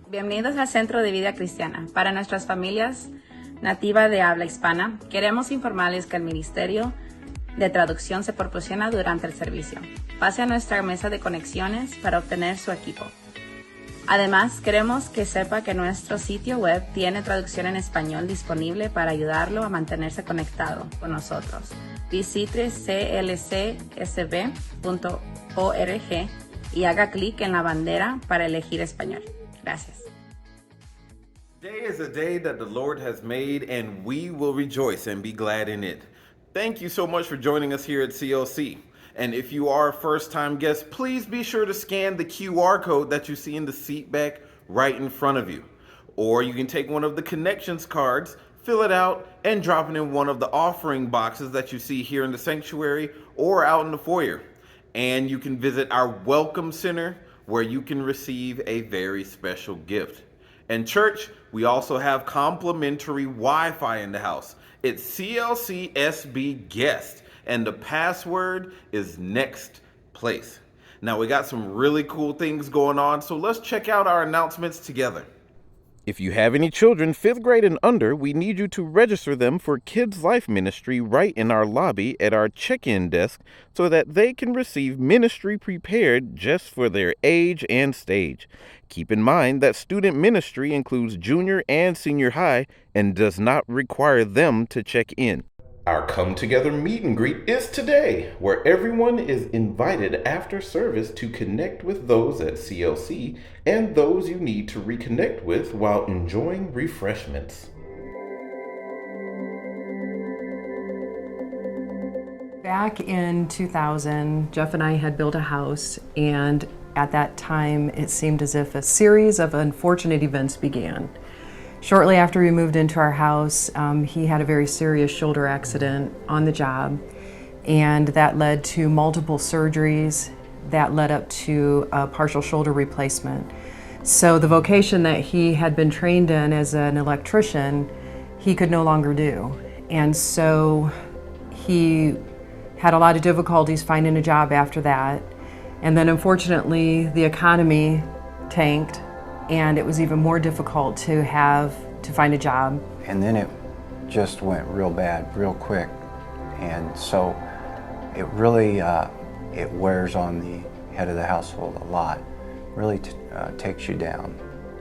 Bienvenidos al Centro de Vida Cristiana. Para nuestras familias nativas de habla hispana, queremos informarles que el Ministerio de Traducción se proporciona durante el servicio. Pase a nuestra mesa de conexiones para obtener su equipo. Además, queremos que sepa que nuestro sitio web tiene traducción en español disponible para ayudarlo a mantenerse conectado con nosotros. Visite clcsb.org y haga clic en la bandera para elegir español. Gracias. Today is a day that the Lord has made, and we will rejoice and be glad in it. Thank you so much for joining us here at CLC. And if you are a first-time guest, please be sure to scan the QR code that you see in the seat back right in front of you. Or you can take one of the connections cards, fill it out, and drop it in one of the offering boxes that you see here in the sanctuary or out in the foyer. And you can visit our Welcome Center where you can receive a very special gift. And church, we also have complimentary Wi-Fi in the house. It's CLCSB Guest, and the password is Next Place. Now we got some really cool things going on, so let's check out our announcements together. If you have any children 5th grade and under, we need you to register them for Kids Life Ministry right in our lobby at our check-in desk so that they can receive ministry prepared just for their age and stage. Keep in mind that student ministry includes junior and senior high and does not require them to check in. Our Come Together meet and greet is today, where everyone is invited after service to connect with those at CLC and those you need to reconnect with while enjoying refreshments. Back in 2000, Jeff and I had built a house, and at that time it seemed as if a series of unfortunate events began. Shortly after we moved into our house, he had a very serious shoulder accident on the job, and that led to multiple surgeries that led up to a partial shoulder replacement. So the vocation that he had been trained in as an electrician, he could no longer do. And so he had a lot of difficulties finding a job after that. And then unfortunately, the economy tanked, and it was even more difficult to find a job. And then it just went real bad, real quick. And so it really, it wears on the head of the household a lot, really takes you down.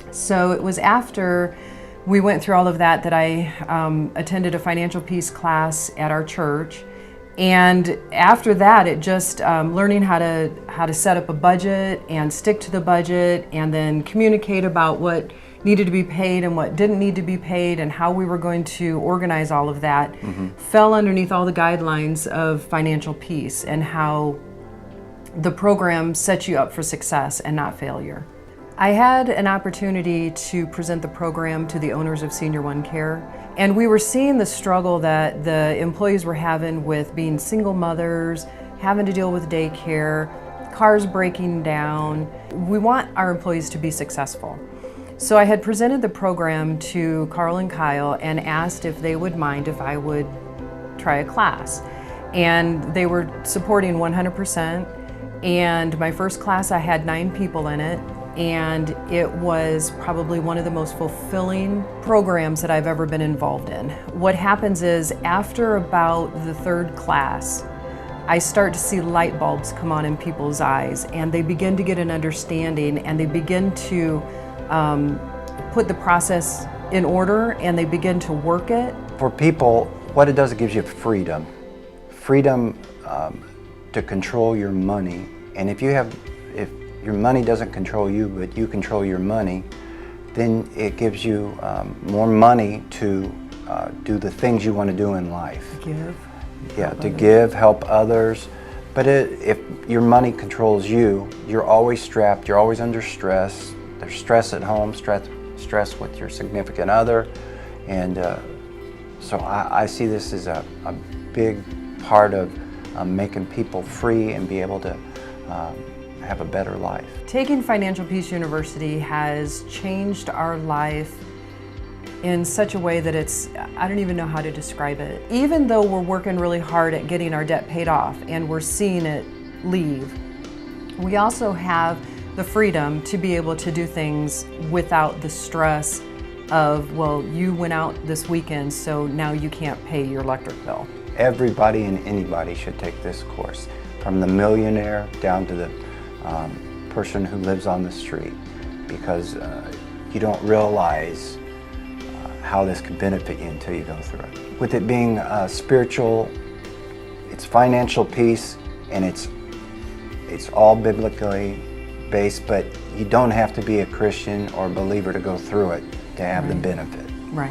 So it was after we went through all of that that I attended a financial peace class at our church. And after that, it just learning how to set up a budget and stick to the budget, and then communicate about what needed to be paid and what didn't need to be paid, and how we were going to organize all of that, fell underneath all the guidelines of financial peace and how the program sets you up for success and not failure. I had an opportunity to present the program to the owners of Senior One Care, and we were seeing the struggle that the employees were having with being single mothers, having to deal with daycare, cars breaking down. We want our employees to be successful. So I had presented the program to Carl and Kyle and asked if they would mind if I would try a class. And they were supporting 100%. And my first class, I had 9 people in it. And it was probably one of the most fulfilling programs that I've ever been involved in. What happens is, after about the 3rd class, I start to see light bulbs come on in people's eyes, and they begin to get an understanding, and they begin to put the process in order, and they begin to work it. For people, what it does, it gives you freedom. Freedom to control your money. And if your money doesn't control you, but you control your money, then it gives you more money to do the things you want to do in life. Give. Yeah, to give, help others. But if your money controls you, you're always strapped, you're always under stress. There's stress at home, stress with your significant other. And so I see this as a big part of making people free and be able to have a better life. Taking Financial Peace University has changed our life in such a way that I don't even know how to describe it. Even though we're working really hard at getting our debt paid off and we're seeing it leave, we also have the freedom to be able to do things without the stress of, well, you went out this weekend, so now you can't pay your electric bill. Everybody and anybody should take this course, from the millionaire down to the person who lives on the street, because you don't realize how this can benefit you until you go through it. With it being spiritual, it's financial peace, and it's all biblically based, but you don't have to be a Christian or a believer to go through it to have the benefit. Right.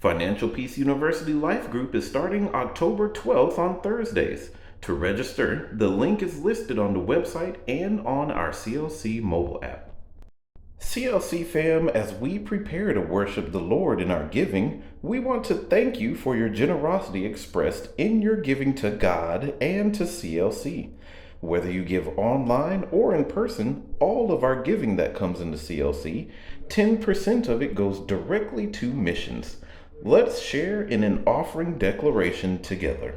Financial Peace University Life Group is starting October 12th on Thursdays. To register, the link is listed on the website and on our CLC mobile app. CLC fam, as we prepare to worship the Lord in our giving, we want to thank you for your generosity expressed in your giving to God and to CLC. Whether you give online or in person, all of our giving that comes into CLC, 10% of it goes directly to missions. Let's share in an offering declaration together.